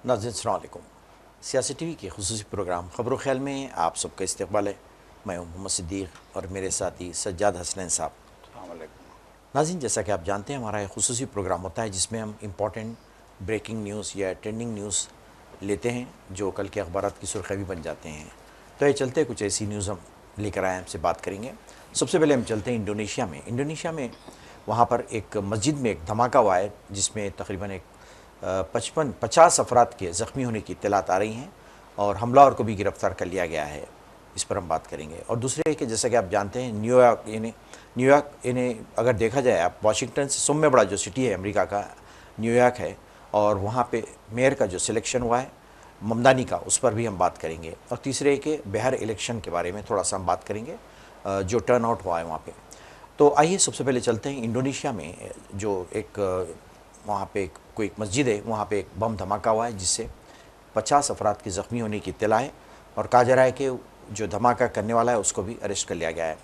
नाज़रीन अस्सलाम वालेकुम। सियासी टीवी के खुसूसी प्रोग्राम ख़बरों ख्याल में आप सबका इस्तकबाल है। मैं हूं मोहम्मद सिद्दीक़ और मेरे साथी सज्जाद हसनैन साहब। नाज़रीन, जैसा कि आप जानते हैं, हमारा एक खुसूसी प्रोग्राम होता है जिसमें हम इम्पॉर्टेंट ब्रेकिंग न्यूज़ या ट्रेंडिंग न्यूज़ लेते हैं जो कल के अखबारात की सुर्ख़ी भी बन जाते हैं। तो ये चलते कुछ ऐसी न्यूज़ हम लेकर आए, हमसे बात करेंगे। सबसे पहले हम चलते हैं इंडोनेशिया में वहाँ पर एक मस्जिद में एक धमाका हुआ है जिसमें तकरीबन एक 50 अफराद के ज़ख्मी होने की इत्तलात आ रही हैं और हमलावर को भी गिरफ़्तार कर लिया गया है। इस पर हम बात करेंगे। और दूसरे है कि जैसा कि आप जानते हैं, न्यूयॉर्क अगर देखा जाए, आप वाशिंगटन से सुम में बड़ा जो सिटी है अमेरिका का, न्यूयॉर्क है, और वहाँ पे मेयर का जो सिलेक्शन हुआ है ममदानी का, उस पर भी हम बात करेंगे। और तीसरे है कि बिहार इलेक्शन के बारे में थोड़ा सा हम बात करेंगे, जो टर्न आउट हुआ है वहाँ पे। तो आइए सबसे पहले चलते हैं इंडोनेशिया में, जो एक वहाँ पे कोई एक मस्जिद है, वहाँ पे एक बम धमाका हुआ है जिससे 50 अफराद के ज़ख्मी होने की इत्तला है और कहा जा रहा है कि जो धमाका करने वाला है उसको भी अरेस्ट कर लिया गया है।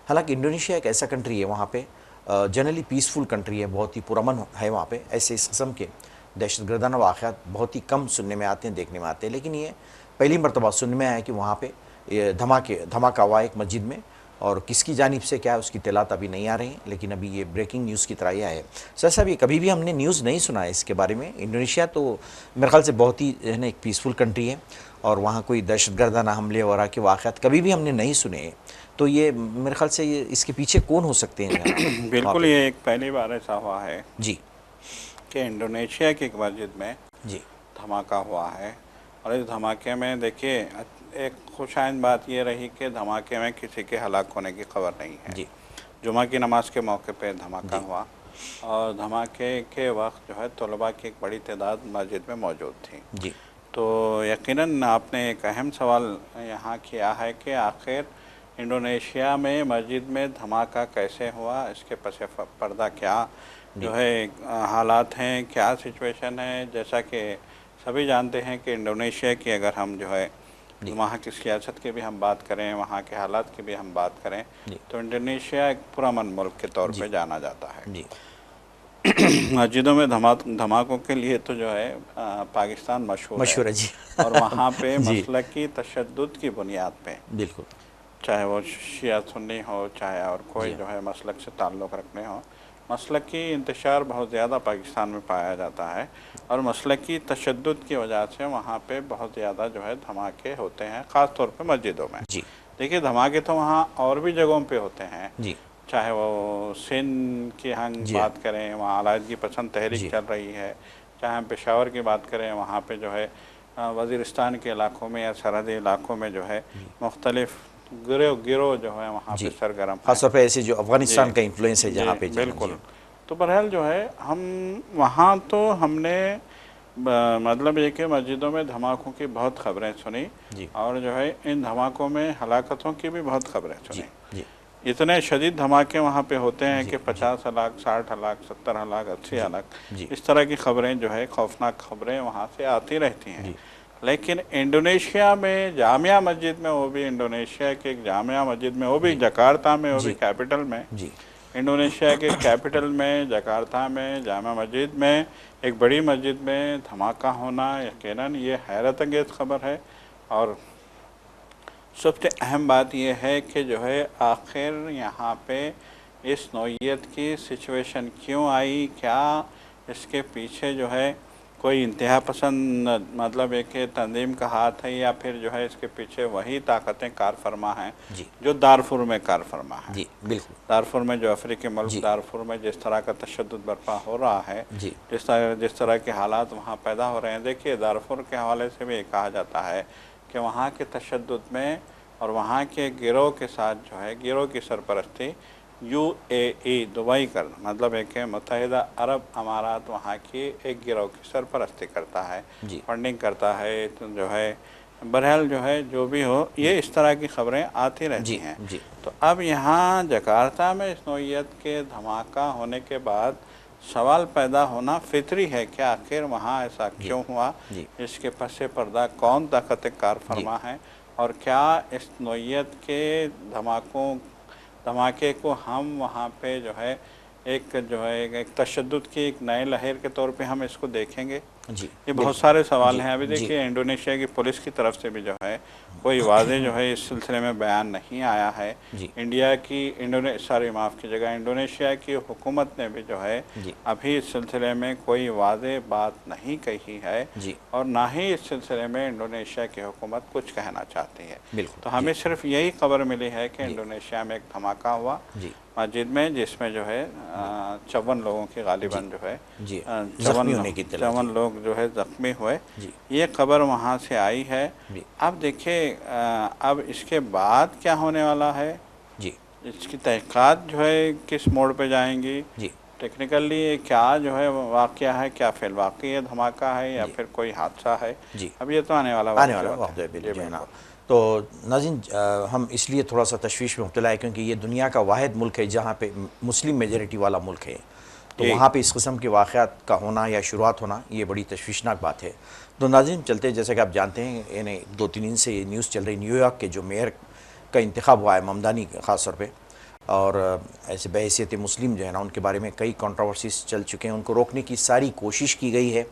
हालांकि इंडोनेशिया एक ऐसा कंट्री है, वहाँ पे जनरली पीसफुल कंट्री है, बहुत ही पुरअमन है वहाँ पे। ऐसे इस किस्म के दहशतगर्दाना वाक़यात बहुत ही कम सुनने में आते हैं, देखने में आते हैं, लेकिन ये पहली मरतबा सुनने में आया कि वहाँ पे ये धमाका हुआ एक मस्जिद में, और किसकी जानिब से क्या है उसकी इत्तलात अभी नहीं आ रही हैं, लेकिन अभी ये ब्रेकिंग न्यूज़ की तरह ही है। सर साहब, ये कभी भी हमने न्यूज़ नहीं सुना है इसके बारे में। इंडोनेशिया तो मेरे ख्याल से बहुत ही है ना एक पीसफुल कंट्री है और वहाँ कोई दहशतगर्दाना हमले वगैरह के वाक़यात कभी भी हमने नहीं सुने। तो ये मेरे ख्याल से ये इसके पीछे कौन हो सकते हैं? बिल्कुल, ये एक पहली बार ऐसा हुआ है जी कि इंडोनेशिया की एक मस्जिद में जी धमाका हुआ है। और इस धमाके में देखिए, एक खुशाइन बात ये रही कि धमाके में किसी के हलाक होने की खबर नहीं है। जी जुमा की नमाज के मौके पे धमाका हुआ और धमाके के वक्त जो है तलबा की एक बड़ी तादाद मस्जिद में मौजूद थी। जी तो यकीनन आपने एक अहम सवाल यहाँ किया है कि आखिर इंडोनेशिया में मस्जिद में धमाका कैसे हुआ, इसके पसे पर्दा क्या जो है हालात हैं, क्या सिचुएशन है। जैसा कि सभी जानते हैं कि इंडोनेशिया की अगर हम जो है वहाँ की सियासत की भी हम बात करें, वहाँ के हालात की भी हम बात करें, तो इंडोनेशिया एक पुरअमन मुल्क के तौर पे जाना जाता है। मस्जिदों में धमाकों के लिए तो जो है पाकिस्तान मशहूर है जी। और वहाँ पे मसलकी तशद्दुद की बुनियाद पे, बिल्कुल, चाहे वो शिया सुन्नी हो, चाहे और कोई जो है मसलक से ताल्लुक़ रखने हो, मसलकी इंतशार बहुत ज़्यादा पाकिस्तान में पाया जाता है और मसलकी तशद्दुद की वजह से वहाँ पे बहुत ज़्यादा जो है धमाके होते हैं, ख़ास तौर पे मस्जिदों में। जी देखिए, धमाके तो वहाँ और भी जगहों पे होते हैं जी, चाहे वो सिंध की हम बात करें, वहाँ अलायदगी पसंद तहरीक चल रही है, चाहे हम पेशावर की बात करें, वहाँ पे जो है वज़ीरिस्तान के इलाकों में या सरहदी इलाकों में जो है मुख्तलिफ गिरोह जो है वहाँ पे सरगर्म, खासतौर पे ऐसे जो अफ़गानिस्तान का इन्फ्लुएंस है जहाँ पे। बिल्कुल। तो बहरहाल जो है हम वहाँ तो हमने मतलब ये कि मस्जिदों में धमाकों की बहुत खबरें सुनी और जो है इन धमाकों में हलाकतों की भी बहुत खबरें सुनी। इतने शदीद धमाके वहाँ पे होते हैं कि 50 हलाक, 60 हलाक, 70 हलाक, 80 हलाक, इस तरह की खबरें जो है खौफनाक खबरें वहाँ से आती रहती हैं। लेकिन इंडोनेशिया में जामिया मस्जिद में, वो भी इंडोनेशिया के एक जामिया मस्जिद में, वो भी जकार्ता में, वो भी कैपिटल में, इंडोनेशिया के कैपिटल में जकार्ता में जामिया मस्जिद में एक बड़ी मस्जिद में धमाका होना यकीनन ये हैरत अंगेज़ खबर है। और सबसे अहम बात यह है कि जो है आखिर यहाँ पे इस नौइयत की सिचुएशन क्यों आई, क्या इसके पीछे जो है कोई इंतहा पसंद मतलब एक तंजीम का हाथ है या फिर जो है इसके पीछे वही ताकतें कार फरमा हैं जो दारफुर में कार फरमा है। जी बिल्कुल, दारफुर में जो अफ्रीकी मुल्क दारफुर में जिस तरह का तशद्दुद बर्पा हो रहा है, जिस तरह के हालात वहाँ पैदा हो रहे हैं। देखिए, दारफुर के हवाले से भी कहा जाता है कि वहाँ के तशद्दुद में और वहाँ के गिरोह के साथ जो है गिरोह की सरपरस्ती UAE दुबई कर मतलब एक मुत्तहिदा अरब अमारात वहाँ की एक गिरोह की सरपरस्ती करता है, फंडिंग करता है। तो जो है बहरहाल जो है जो भी हो, ये इस तरह की खबरें आती रहती हैं। तो अब यहाँ जकार्ता में इस नौइयत के धमाका होने के बाद सवाल पैदा होना फितरी है कि आखिर वहाँ ऐसा क्यों हुआ, जी। इसके पसे पर्दा कौन ताकत कार फरमा है, और क्या इस नौइयत के धमाके को हम वहाँ पे जो है एक तशद्दुद की एक नए लहर के तौर पे हम इसको देखेंगे। जी, ये बहुत सारे सवाल जी, हैं। अभी जी, देखिए इंडोनेशिया की पुलिस की तरफ से भी जो है कोई वाज़े जो है इस सिलसिले में बयान नहीं आया है। जी, माफ़ कीजिएगा, इंडोनेशिया की हुकूमत ने भी जो है जी, अभी इस सिलसिले में कोई वाज़े बात नहीं कही है, जी, और ना ही इस सिलसिले में इंडोनेशिया की हुकूमत कुछ कहना चाहती है। बिल्कुल, तो हमें सिर्फ यही खबर मिली है कि जी, इंडोनेशिया में एक धमाका हुआ जी, मस्जिद में, जिसमें जो है 54 लोगों की गालिबन जो है जी, ज़ख्मी होने की इत्तला, 54 जी, लोग जो है ज़ख्मी हुए। जी, ये खबर वहाँ से आई है। जी, अब देखिए अब इसके बाद क्या होने वाला है, जी, इसकी तहक़ीक़ात जो है किस मोड़ पे जाएंगी, जी, टेक्निकली ये क्या जो है वाक़या है, क्या फिर वाक़ई ये धमाका है या जी, फिर कोई हादसा है, जी, अब ये तो आने वाला आने वक्त वाला होता वक्त है, जी जो है ना। बिल्कुल। तो नाज़रीन, हम इसलिए थोड़ा सा तशवीश में मुब्तला है क्योंकि ये दुनिया का वाहिद मुल्क है जहाँ पे मुस्लिम मेजॉरिटी वाला मुल्क है। तो जी वहाँ पे इस किस्म के वाक़यात का होना या शुरुआत होना ये बड़ी तशवीशनाक बात है। तो नाज़रीन चलते, जैसे कि आप जानते हैं, यानी 2-3 दिन से ये न्यूज़ चल रही, न्यूयॉर्क के जो मेयर का इंतखाब हुआ है, ममदानी ख़ास तौर पे, और ऐसे बहैसियत मुस्लिम जो है ना उनके बारे में कई कंट्रोवर्सीज चल चुके हैं। उनको रोकने की सारी कोशिश की गई है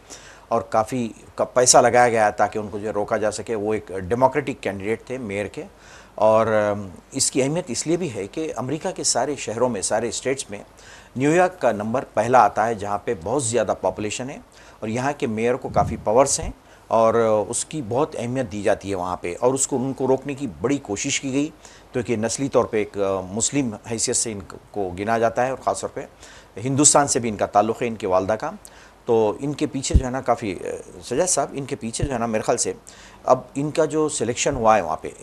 और काफ़ी पैसा लगाया गया ताकि उनको जो रोका जा सके। वो एक डेमोक्रेटिक कैंडिडेट थे मेयर के, और इसकी अहमियत इसलिए भी है कि अमेरिका के सारे शहरों में, सारे स्टेट्स में न्यूयॉर्क का नंबर पहला आता है जहाँ पे बहुत ज़्यादा पॉपुलेशन है, और यहाँ के मेयर को काफ़ी पावर्स हैं और उसकी बहुत अहमियत दी जाती है वहाँ पे, और उनको रोकने की बड़ी कोशिश की गई, क्योंकि नस्ली तौर पे एक मुस्लिम हैसियत से इनको गिना जाता है, और ख़ास तौर पे हिंदुस्तान से भी इनका ताल्लुक़ है, इनके वालदा का। तो इनके पीछे जो है ना काफ़ी सजाद साहब, इनके पीछे जो है ना मेरे ख्याल से अब इनका जो सिलेक्शन हुआ है वहाँ पे,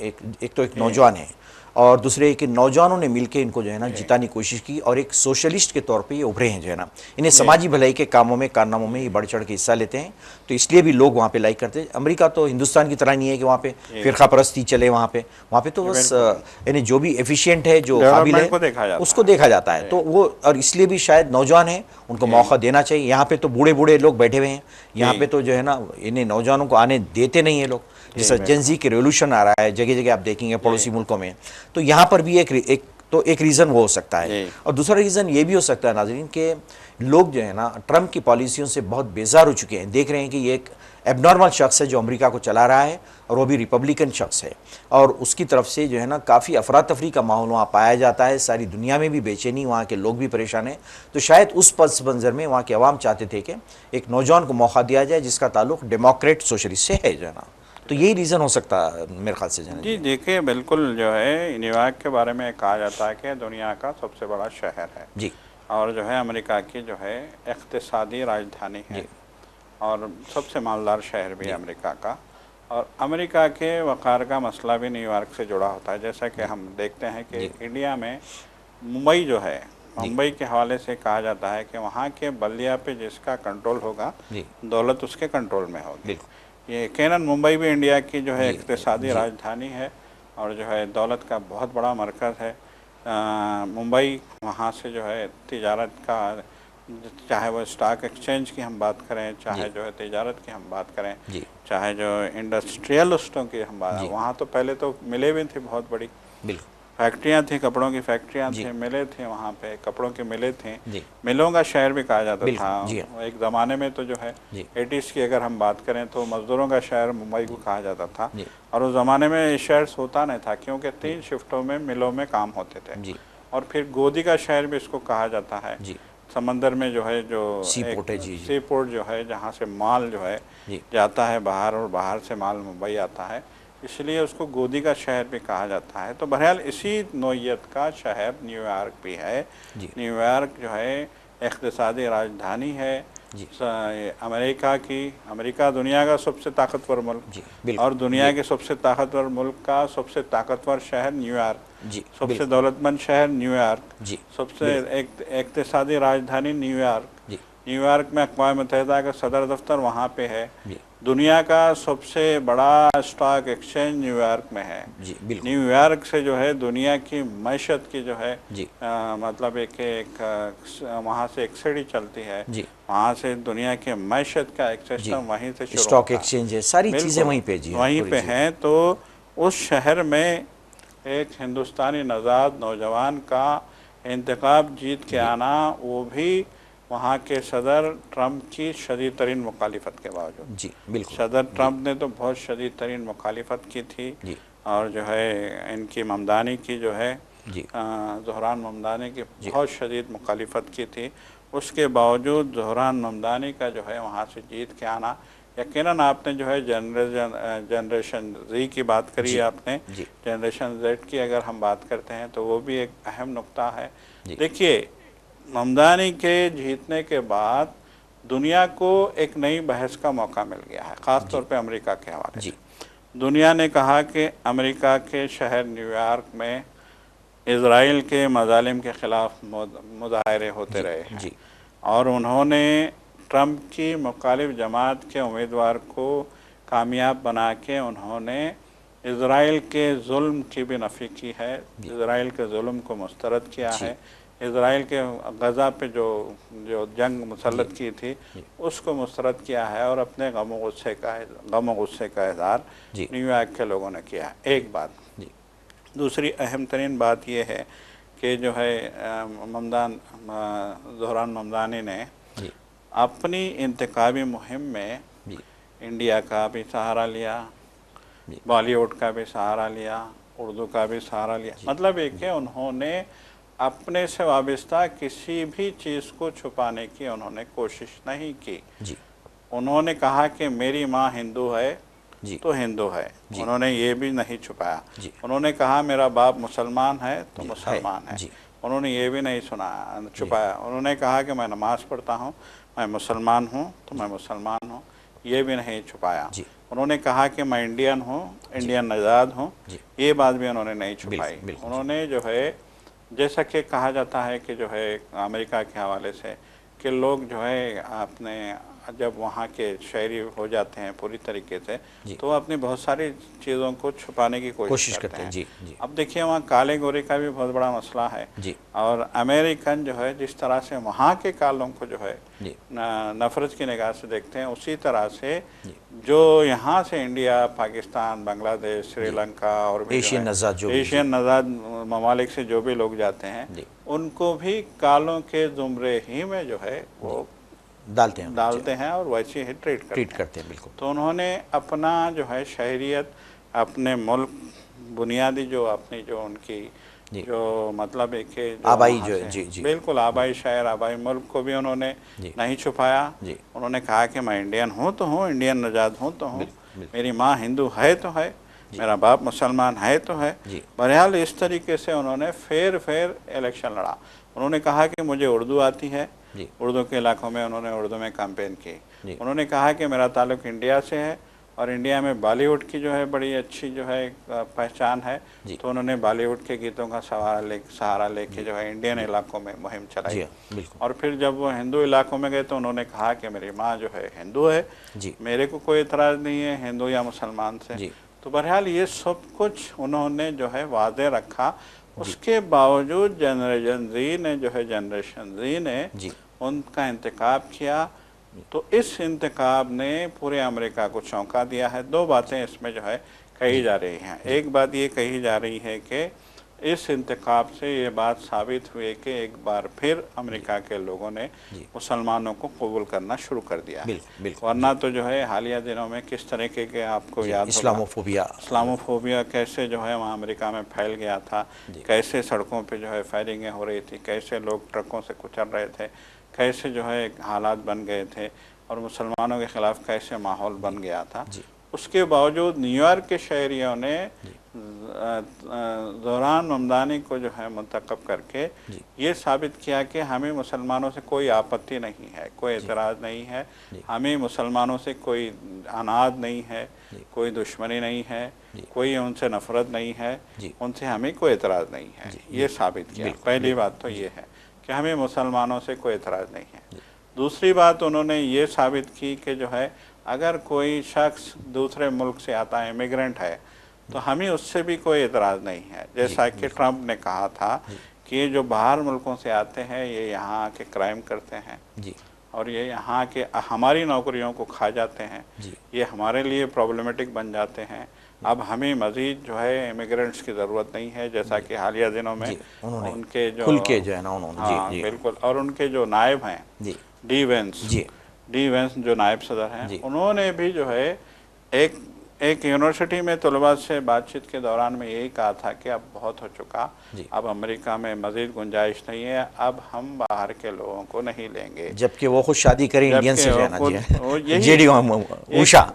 एक तो एक नौजवान है, और दूसरे कि नौजवानों ने मिलकर इनको जो है ना जिताने की कोशिश की, और एक सोशलिस्ट के तौर पे ये उभरे हैं जो है ना। इन्हें समाजी भलाई के कामों में, कारनामों में ये बढ़ चढ़ के हिस्सा लेते हैं, तो इसलिए भी लोग वहाँ पे लाइक करते हैं। अमेरिका तो हिंदुस्तान की तरह नहीं है कि वहाँ पे फ़िरका परस्ती चले, वहाँ पे तो बस यानी जो भी एफिशिएंट है, जो काबिल है, उसको देखा जाता है। तो वो, और इसलिए भी शायद नौजवान है, उनको मौका देना चाहिए। यहाँ पे तो बूढ़े बूढ़े लोग बैठे हुए हैं, यहाँ पे तो जो है ना इन्हें नौजवानों को आने देते नहीं है लोग। जैसा जेंजी की रेवोल्यूशन आ रहा है जगह जगह, आप देखेंगे पड़ोसी मुल्कों में, तो यहाँ पर भी एक रीज़न वो हो सकता है। और दूसरा रीज़न ये भी हो सकता है नाज़रीन कि लोग जो है ना ट्रंप की पॉलिसियों से बहुत बेजार हो चुके हैं, देख रहे हैं कि ये एक एबनॉर्मल शख्स है जो अमेरिका को चला रहा है, और वो भी रिपब्लिकन शख्स है, और उसकी तरफ से जो है ना काफ़ी अफरा तफरी का माहौल वहाँ पाया जाता है। सारी दुनिया में भी बेचैनी, वहाँ के लोग भी परेशान हैं। तो शायद उस पस मंज़र में वहाँ के अवाम चाहते थे कि एक नौजवान को मौका दिया जाए जिसका ताल्लुक डेमोक्रेट सोशलिस्ट से है जो है ना। तो यही रीज़न हो सकता है मेरे ख्याल से। जी देखिए, बिल्कुल जो है न्यूयॉर्क के बारे में कहा जाता है कि दुनिया का सबसे बड़ा शहर है जी, और जो है अमेरिका की जो है इक़्तिसादी राजधानी है, और सबसे मालदार शहर भी है अमेरिका का। और अमेरिका के वक़ार का मसला भी न्यूयॉर्क से जुड़ा होता है। जैसा कि हम देखते हैं कि इंडिया में मुंबई जो है, मुंबई के हवाले से कहा जाता है कि वहाँ के बल्दिया पे जिसका कंट्रोल होगा, दौलत उसके कंट्रोल में होगी। ये यकीनन मुंबई भी इंडिया की जो है इक़्तिसादी राजधानी है और जो है दौलत का बहुत बड़ा मरकज़ है। मुंबई वहाँ से जो है तिजारत का, चाहे वो स्टॉक एक्सचेंज की हम बात करें, चाहे जो है तिजारत की हम बात करें, चाहे जो इंडस्ट्रियलिस्टों की हम बात, वहाँ तो पहले तो मिलें भी थी बहुत बड़ी, फैक्ट्रियाँ थी, कपड़ों की फैक्ट्रियाँ थी, मिले थे वहाँ पे, कपड़ों के मिले थे, मिलों का शहर भी कहा जाता था। एक ज़माने में तो जो है 80s की अगर हम बात करें तो मज़दूरों का शहर मुंबई को कहा जाता था, और उस ज़माने में शहर होता नहीं था क्योंकि 3 शिफ्टों में मिलों में काम होते थे। और फिर गोदी का शहर भी इसको कहा जाता है। समंदर में जो है जो सी पोर्ट जो है, जहाँ से माल जो है जाता है बाहर, और बाहर से माल मुंबई आता है, इसलिए उसको गोदी का शहर भी कहा जाता है। तो बहरहाल इसी नौइयत का शहर न्यूयॉर्क भी है। न्यूयॉर्क जो है इक़्तिसादी राजधानी है अमेरिका दुनिया का सबसे ताकतवर मुल्क, और दुनिया के सबसे ताकतवर मुल्क का सबसे ताकतवर शहर न्यूयॉर्क, सबसे दौलतमंद शहर न्यूयॉर्क, सबसे इक़्तिसादी राजधानी न्यूयॉर्क। न्यूयॉर्क में अक़वाम मुत्तहिदा का सदर दफ्तर वहाँ पे है। दुनिया का सबसे बड़ा स्टॉक एक्सचेंज न्यूयॉर्क में है जी, बिल्कुल। न्यूयॉर्क से जो है दुनिया की मैशत की जो है जी, मतलब वहाँ से एक सीढ़ी चलती है, जी, वहाँ से दुनिया के मैशत का एक जी। सिस्टम वहीं से शुरू स्टॉक होता है। एक्सचेंज है, सारी चीज़ें बिल्कुल वहीं पे जी हैं, वहीं पूरी पे जी। हैं। तो उस शहर में एक हिंदुस्तानी नज़ाद नौजवान का इंतखाब जीत के आना, वो भी वहाँ के सदर ट्रंप की शदीद तरीन मुखालिफत के बावजूद। जी, बिल्कुल। सदर जी, ट्रंप ने तो बहुत शदीद तरीन मुखालिफत की थी, जी, और जो है इनकी ममदानी की जो है जी, ज़हरान ममदानी की जी, बहुत शदीद मुखालिफत की थी। उसके बावजूद ज़हरान ममदानी का जो है वहाँ से जीत के आना, यकीनन आपने जो है जनरेशन जी की बात करी जी, आपने, जी, जनरेशन जेड की अगर हम बात करते हैं तो वो भी एक अहम नुक्ता है। जी, देखिए, ममदानी के जीतने के बाद दुनिया को एक नई बहस का मौका मिल गया है, ख़ास तौर जी, पे अमेरिका के हवाले जी, से। दुनिया ने कहा कि अमेरिका के शहर न्यूयॉर्क में इज़राइल के मज़ालिम के ख़िलाफ़ मुज़ाहरे होते जी, रहे हैं, जी, और उन्होंने ट्रंप की मुखालिफ जमात के उम्मीदवार को कामयाब बना के उन्होंने इज़राइल के जुल्म की भी नफ़ी की है, इज़राइल के जुल्म को मुस्तरद किया जी, है, इज़राइल के गज़ा पे जो जो जंग जी, मुसल्लत की थी जी, उसको मुस्तरद किया है, और अपने गम व गुस्से का इज़हार जी, न्यूयॉर्क के लोगों ने किया है। एक बात। जी, दूसरी अहम तरीन बात यह है कि जो है ज़हरान ममदानी ने जी, अपनी इंतखाबी मुहिम में जी, इंडिया का भी सहारा लिया, जी, बॉलीवुड का भी सहारा लिया, उर्दू का भी सहारा लिया। जी, मतलब एक है, उन्होंने अपने से वाबस्ता किसी भी चीज़ को छुपाने की उन्होंने कोशिश नहीं की। जी, उन्होंने कहा कि मेरी माँ हिंदू है जी, तो हिंदू है, जी, उन्होंने ये भी नहीं छुपाया। जी, उन्होंने कहा मेरा बाप मुसलमान है तो जी, मुसलमान है, जी, उन्होंने ये भी नहीं जी, छुपाया। उन्होंने कहा कि मैं नमाज़ पढ़ता हूँ, मैं मुसलमान हूँ तो मैं मुसलमान हूँ, ये भी नहीं छुपाया। जी, उन्होंने कहा कि मैं इंडियन हूँ, जी, इंडियन नज़ाद हूँ, जी, ये बात भी उन्होंने नहीं छुपाई। बिल्कुल, बिल्कुल, जी, उन्होंने जो है, जैसा कि कहा जाता है कि जो है अमेरिका के हवाले से, कि लोग जो है अपने जब वहाँ के शहरी हो जाते हैं पूरी तरीके से, जी, तो अपनी बहुत सारी चीज़ों को छुपाने की कोशिश करते हैं। जी, जी, अब देखिए, वहाँ काले गोरे का भी बहुत बड़ा मसला है, जी, और अमेरिकन जो है जिस तरह से वहाँ के कालों को जो है जी, नफ़रत की निगाह से देखते हैं, उसी तरह से जी, जो यहाँ से इंडिया, पाकिस्तान, बांग्लादेश, जी, श्रीलंका और भी जो एशियन है नज़ाद जो भी, जी, एशियन नज़ाद ममालिक से जो भी लोग जाते हैं, जी, उनको भी कालों के ज़ुमरे ही में जो है जी, वो डालते हैं उन्हें, जी, डालते हैं और वैसे ही ट्रीट ट्रीट करते हैं। करते हैं, बिल्कुल, तो उन्होंने अपना जो है शहरियत, अपने मुल्क, बुनियादी जो अपनी जो उनकी जी, जो मतलब एक है जो आबाई वहाँ जो से है, जी, जी, बिल्कुल आबाई शहर, आबाई मुल्क को भी उन्होंने जी, नहीं छुपाया। जी, उन्होंने कहा कि मैं इंडियन हूँ तो हूँ, इंडियन नजाद हूँ तो हूँ, बिल्कुल, मेरी माँ हिंदू है तो है, जी, मेरा बाप मुसलमान है तो है। जी, बहरहाल इस तरीके से उन्होंने फेर इलेक्शन लड़ा। उन्होंने कहा कि मुझे उर्दू आती है, जी, उर्दू के इलाकों में उन्होंने उर्दू में कैंपेन की। जी, उन्होंने कहा कि मेरा ताल्लुक़ इंडिया से है, और इंडिया में बॉलीवुड की जो है बड़ी अच्छी जो है पहचान है, जी, तो उन्होंने बॉलीवुड के गीतों का सहारा लेके जो है इंडियन इलाकों में मुहिम चलाई। जी हाँ, बिल्कुल, और फिर जब वो हिंदू इलाकों में गए तो उन्होंने कहा कि मेरी माँ जो है हिंदू है, जी, मेरे को कोई एतराज़ नहीं है हिंदू या मुसलमान से। जी, तो बहरहाल ये सब कुछ उन्होंने जो है वादे रखा। जी, उसके बावजूद जनरेशन जी ने जी, उनका इंतखाब किया। तो इस इंतखाब ने पूरे अमेरिका को चौंका दिया है। दो बातें इसमें जो है कही जी, जा रही हैं। जी, एक बात ये कही जा रही है कि इस इंतखाब से ये बात साबित हुई कि एक बार फिर अमेरिका के लोगों ने जी, मुसलमानों को कबूल करना शुरू कर दिया है। बिल्कुल, बिल्कुल, जी, वरना तो जो है हालिया दिनों में किस तरीके के आपको जी, याद होगा, इस्लामोफोबिया, इस्लामोफोबिया कैसे जो है वहाँ अमेरिका में फैल गया था, जी, कैसे सड़कों पे जो है फायरिंगें हो रही थी, कैसे लोग ट्रकों से कुचल रहे थे, कैसे जो है हालात बन गए थे, और मुसलमानों के ख़िलाफ़ कैसे माहौल बन गया था। जी, उसके बावजूद न्यूयॉर्क के शहरियों ने जी, ज़हरान ममदानी को जो है मुंतखब करके जी, ये साबित किया कि हमें मुसलमानों से कोई आपत्ति नहीं है, कोई जी, एतराज़ नहीं है, जी, हमें मुसलमानों से कोई अनाद नहीं है, जी, कोई दुश्मनी नहीं है, जी, कोई उनसे नफ़रत नहीं है, जी, उनसे हमें कोई एतराज़ नहीं है। जी, ये साबित किया। बिल्कुल, पहली बिल्कुल, बात तो जी, ये है कि हमें मुसलमानों से कोई एतराज़ नहीं है। जी, दूसरी बात उन्होंने ये साबित की कि जो है अगर कोई शख्स दूसरे मुल्क से आता है, इमिग्रेंट है, तो हमें उससे भी कोई एतराज़ नहीं है। जैसा कि ट्रंप ने कहा था कि ये जो बाहर मुल्कों से आते हैं ये यहाँ आके क्राइम करते हैं जी और ये यहाँ के हमारी नौकरियों को खा जाते हैं, ये हमारे लिए प्रॉब्लमेटिक बन जाते हैं। अब हमें मज़ीद जो है इमिग्रेंट्स की ज़रूरत नहीं है, जैसा कि हालिया दिनों में उनके जो खुल के जो है ना उन्होंने हाँ बिल्कुल, और उनके जो नायब हैं डी वेंस जो नायब सदर हैं, उन्होंने भी जो है एक यूनिवर्सिटी में तलबा से बातचीत के दौरान में यही कहा था कि अब बहुत हो चुका, अब अमेरिका में मज़ीद गुंजाइश नहीं है, अब हम बाहर के लोगों को नहीं लेंगे। जबकि वो खुद शादी करें इंडियन से है ना जी,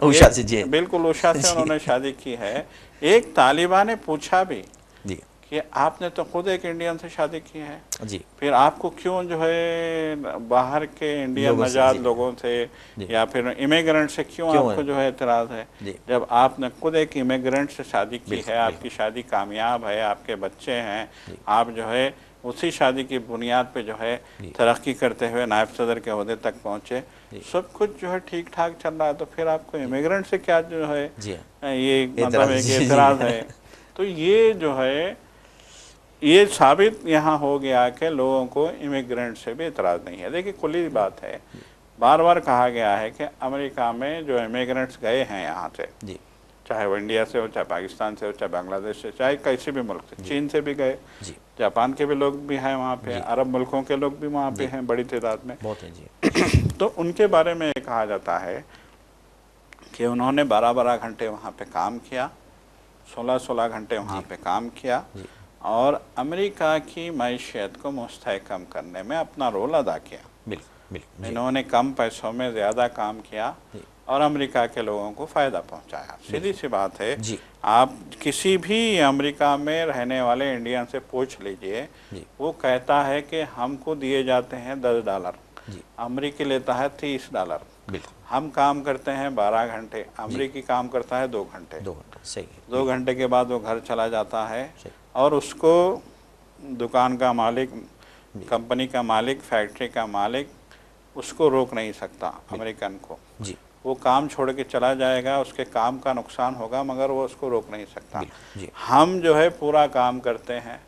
उषा से जी, बिल्कुल उषा से उन्होंने शादी की है। एक तालिबा ने पूछा भी जी कि आपने तो खुद एक इंडियन से शादी की है जी, फिर आपको क्यों जो है बाहर के इंडियन नजात लोगों से या फिर इमिग्रेंट से क्यों आपको जो है एतराज़ है, जब आपने खुद एक इमिग्रेंट से शादी की है, आपकी शादी कामयाब है, आपके बच्चे हैं, आप जो है उसी शादी की बुनियाद पे जो है तरक्की करते हुए नायब सदर के ओहदे तक पहुँचे, सब कुछ जो है ठीक ठाक चल रहा है, तो फिर आपको इमिग्रेंट से क्या जो है ये मतलब एक एतराज़ है। तो ये जो है ये साबित यहाँ हो गया कि लोगों को इमिग्रेंट से भी एतराज़ नहीं है। देखिए खुली बात है, बार बार कहा गया है कि अमेरिका में जो इमिग्रेंट्स गए हैं यहाँ से, चाहे वो इंडिया से हो, चाहे पाकिस्तान से हो, चाहे बांग्लादेश से, चाहे किसी भी मुल्क से, चीन से भी गए, जापान के भी लोग भी हैं वहाँ पे, अरब मुल्कों के लोग भी वहाँ पे हैं बड़ी तादाद में, बहुत है जी। तो उनके बारे में ये कहा जाता है कि उन्होंने 12-12 घंटे वहाँ पे काम किया, 16-16 घंटे वहाँ पे काम किया और अमेरिका की मैशियत को मुस्तहकम करने में अपना रोल अदा किया। बिल्कुल इन्होंने कम पैसों में ज़्यादा काम किया और अमेरिका के लोगों को फ़ायदा पहुंचाया। सीधी सी बात है, आप किसी भी अमेरिका में रहने वाले इंडियन से पूछ लीजिए, वो कहता है कि हमको दिए जाते हैं $10, अमेरिकी लेता है $30। हम काम करते हैं 12 घंटे, अमेरिकी काम करता है 2 घंटे। 2 घंटे सही है। 2 घंटे के बाद वो घर चला जाता है और उसको दुकान का मालिक, कंपनी का मालिक, फैक्ट्री का मालिक उसको रोक नहीं सकता अमेरिकन को। वो काम छोड़ के चला जाएगा, उसके काम का नुकसान होगा मगर वो उसको रोक नहीं सकता। हम जो है पूरा काम करते हैं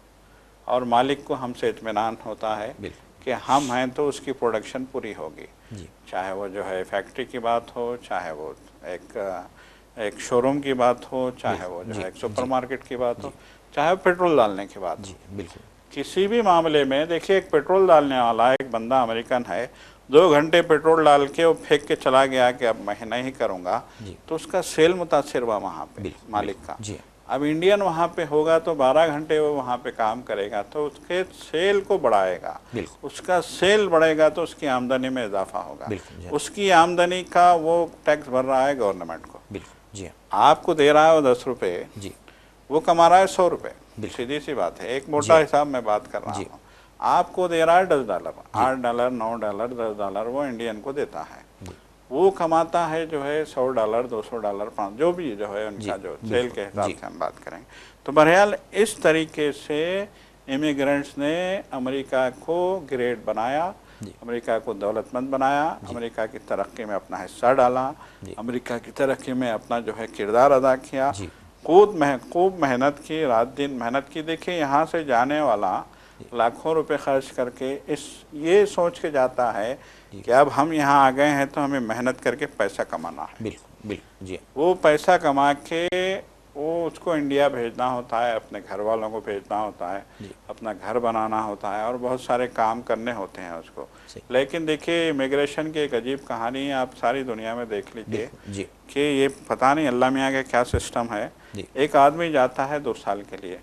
और मालिक को हमसे इत्मीनान होता है कि हम हैं तो उसकी प्रोडक्शन पूरी होगी, चाहे वो जो है फैक्ट्री की बात हो, चाहे वो एक शोरूम की बात हो, चाहे वो जो है एक सुपरमार्केट की बात हो, चाहे पेट्रोल डालने की बात हो। बिल्कुल किसी भी मामले में देखिए, एक पेट्रोल डालने वाला एक बंदा अमेरिकन है, 2 घंटे पेट्रोल डाल के वो फेंक के चला गया कि अब मैं नहीं करूँगा, तो उसका सेल मुतासिर हुआ वहाँ पे मालिक का। अब इंडियन वहाँ पे होगा तो 12 घंटे वो वहाँ पे काम करेगा तो उसके सेल को बढ़ाएगा, उसका सेल बढ़ेगा तो उसकी आमदनी में इजाफा होगा, उसकी आमदनी का वो टैक्स भर रहा है गवर्नमेंट को। आपको दे रहा है वो 10 रुपये, वो कमा रहा है 100 रुपये। सीधी सी बात है, एक मोटा हिसाब में बात कर रहा हूँ। आपको दे रहा है $10, $8, $9, $10 वो इंडियन को देता है, वो कमाता है जो है $100, $200, $500, जो भी जो है उनका जो सेल के हिसाब से हम बात करेंगे। तो बहरहाल इस तरीके से इमिग्रेंट्स ने अमेरिका को ग्रेट बनाया, अमेरिका को दौलतमंद बनाया, अमेरिका की तरक्की में अपना हिस्सा डाला, अमेरिका की तरक्की में अपना जो है किरदार अदा किया, खूब मेहनत की, रात दिन मेहनत की। देखिए यहाँ से जाने वाला लाखों रुपए खर्च करके ये सोच के जाता है कि अब हम यहाँ आ गए हैं तो हमें मेहनत करके पैसा कमाना है। बिल्कुल जी। वो पैसा कमा के वो उसको इंडिया भेजना होता है, अपने घर वालों को भेजना होता है, अपना घर बनाना होता है और बहुत सारे काम करने होते हैं उसको। लेकिन देखिए इमिग्रेशन की एक अजीब कहानी है, आप सारी दुनिया में देख लीजिए कि ये पता नहीं अल्लाह मियाँ का क्या सिस्टम है। एक आदमी जाता है 2 साल के लिए,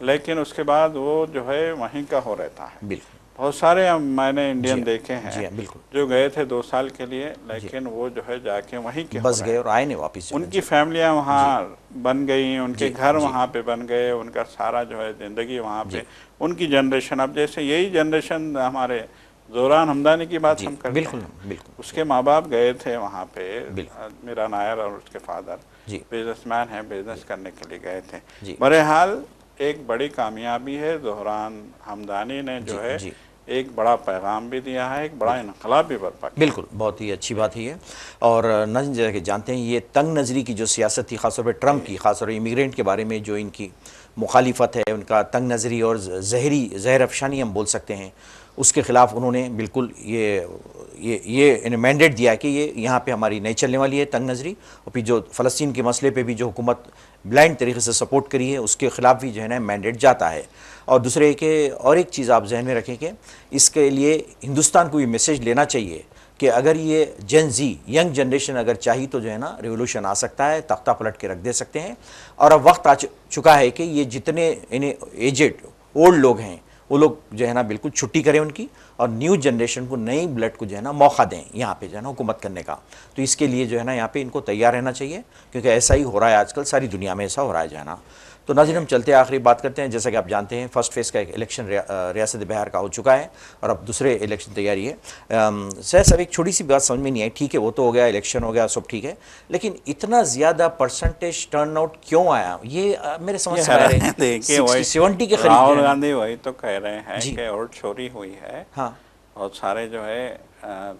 लेकिन उसके बाद वो जो है वहीं का हो रहता है। बहुत सारे मैंने इंडियन देखे हैं जो गए थे 2 साल के लिए, लेकिन वो जो है जाके वहीं के बस गए और आए नहीं वापस। उनकी फैमिलियां वहाँ बन गई, उनके घर वहाँ पे बन गए, उनका सारा जो है ज़िंदगी वहाँ पे, उनकी जनरेशन। अब जैसे यही जनरेशन हमारे ज़ोरान हमदानी की बात हम करते हैं, उसके माँ बाप गए थे वहाँ पे, मीरा नायर और उसके फादर बिजनेसमैन हैं, बिजनेस करने के लिए गए थे। बहरहाल एक बड़ी कामयाबी है, ज़ोरान हमदानी ने जो है एक बड़ा पैगाम भी दिया है, एक बड़ा इनकलाब भी बर्पा किया। बिल्कुल, बहुत ही अच्छी बात है ये। और नाज़रीन, जैसा कि जानते हैं, ये तंग नज़री की जो सियासत थी, ख़ासतौर पर ट्रंप की, ख़ासतौर पर इमिग्रेंट के बारे में जो इनकी मुखालिफत है, उनका तंग नज़री और ज़हर अफशानी हम बोल सकते हैं, उसके ख़िलाफ़ उन्होंने बिल्कुल ये मैंडेट दिया कि ये यहाँ पे हमारी नहीं चलने वाली है तंग नज़री। और फिर जो फ़लस्तीन के मसले पे भी जो हुकूमत ब्लाइंड तरीके से सपोर्ट करी है, उसके ख़िलाफ़ भी जो है ना मैंडेट जाता है। और दूसरे कि और एक चीज़ आप जहन में रखें कि इसके लिए हिंदुस्तान को ये मैसेज लेना चाहिए कि अगर ये जेन जी यंग जनरेशन अगर चाहिए तो जो है ना रिवोल्यूशन आ सकता है, तख्ता पलट के रख दे सकते हैं। और अब वक्त आ चुका है कि ये जितने इन्हें एजेड ओल्ड लोग हैं, वो लोग जो है ना बिल्कुल छुट्टी करें उनकी, और न्यू जनरेशन को, नई ब्लड को जो है ना मौका दें यहाँ पे जो है ना हुकूमत करने का। तो इसके लिए जो है ना यहाँ पे इनको तैयार रहना चाहिए, क्योंकि ऐसा ही हो रहा है आजकल, सारी दुनिया में ऐसा हो रहा है जो है ना। तो नाज़रीन, हम चलते आखिरी बात करते हैं। जैसा कि आप जानते हैं, फर्स्ट फेज़ का एक इलेक्शन रियासत बिहार का हो चुका है और अब दूसरे इलेक्शन तैयारी है। सर सब एक छोटी सी बात समझ में नहीं आई, ठीक है वो तो हो गया, इलेक्शन हो गया, सब ठीक है, लेकिन इतना ज़्यादा परसेंटेज टर्न आउट क्यों आया, ये मेरे समझ से आ रहे हैं। देखिए, वही 70 के राहुल करीब गांधी वही तो कह रहे हैं जी। कि वोट चोरी हुई है। हाँ बहुत सारे जो है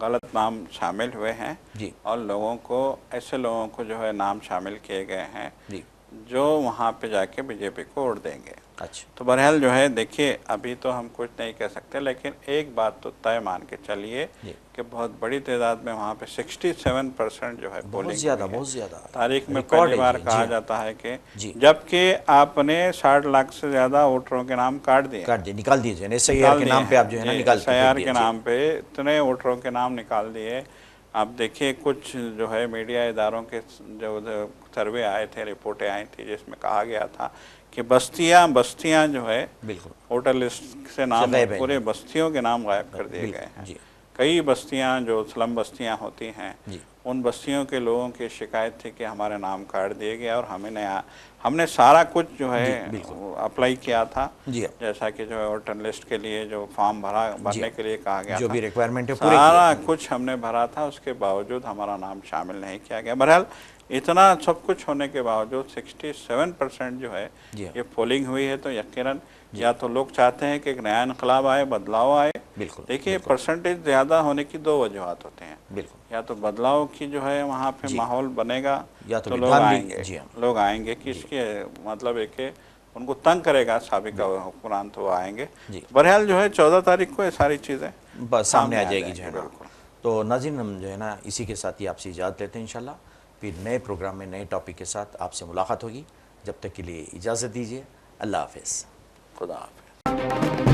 गलत नाम शामिल हुए हैं जी और लोगों को, ऐसे लोगों को जो है नाम शामिल किए गए हैं जी। जो वहाँ पे जाके बीजेपी को वोट देंगे। अच्छा तो बहरहाल जो है, देखिए अभी तो हम कुछ नहीं कह सकते, लेकिन एक बात तो तय मान के चलिए जी। कि बहुत बड़ी तादाद में वहाँ पे 67% जो है बहुत पोलिंग ज़्यादा, हुई है। बहुत ज़्यादा तारीख में रिकॉर्ड पहली है बार जी। कहा जी जाता है कि जी। जबकि आपने 60 लाख से ज़्यादा वोटरों के नाम काट दिए, काट दिए, निकाल दिए, SIR निकाल के दिए नाम पे आप जो है हैं ना जी, निकाल के फेंक SIR दिए के जी। नाम पे इतने वोटरों के नाम निकाल दिए। आप देखिए, कुछ जो है मीडिया इदारों के जो सर्वे आए थे, रिपोर्टें आई थी, जिसमें कहा गया था कि बस्तियां जो है बिल्कुल वोटर लिस्ट से नाम, गायब है पूरे जी। बस्तियों के नाम गायब कर दिए गए बिल्कुल हैं। जी कई बस्तियां जो स्लम बस्तियां होती हैं, जी उन बस्तियों के लोगों की शिकायत थी कि हमारे नाम काट दिए गए और हमने सारा कुछ जो है जी बिल्कुल अप्लाई किया था, जी जैसा कि जो है वोटर लिस्ट के लिए जो फॉर्म जी भरने के लिए कहा गया जो था, भी रिक्वायरमेंट है पूरे सारा किए। कुछ हमने भरा था, उसके बावजूद हमारा नाम शामिल नहीं किया गया। बहरहाल इतना सब कुछ होने के बावजूद 67% जो है जी हाँ ये पोलिंग हुई है, तो यकीनन या तो लोग चाहते हैं कि एक नया इनकलाब आए, बदलाव आए। बिल्कुल देखिए, बिल्कुल परसेंटेज ज़्यादा होने की दो वजूहत होते हैं, बिल्कुल या तो बदलाव की जो है वहाँ पे जी। माहौल बनेगा या तो तो लोग धांधली आएंगे, जी हाँ लोग आएंगे कि इसके मतलब है कि उनको तंग करेगा साबिका हुक्मरान, तो वो आएंगे। जी। बहरहाल जो है 14 तारीख को ये सारी चीज़ें बस सामने आ जाएगी जाएंगी। जो है ना। बिल्कुल। तो नाज़रीन, हम जो है ना इसी के साथ ही आपसे इजाज़त लेते हैं। इंशाल्लाह फिर नए प्रोग्राम में नए टॉपिक के साथ आपसे मुलाकात होगी। जब तक के लिए इजाज़त दीजिए। अल्लाह हाफ़िज़। खुदा हाफ़िज़।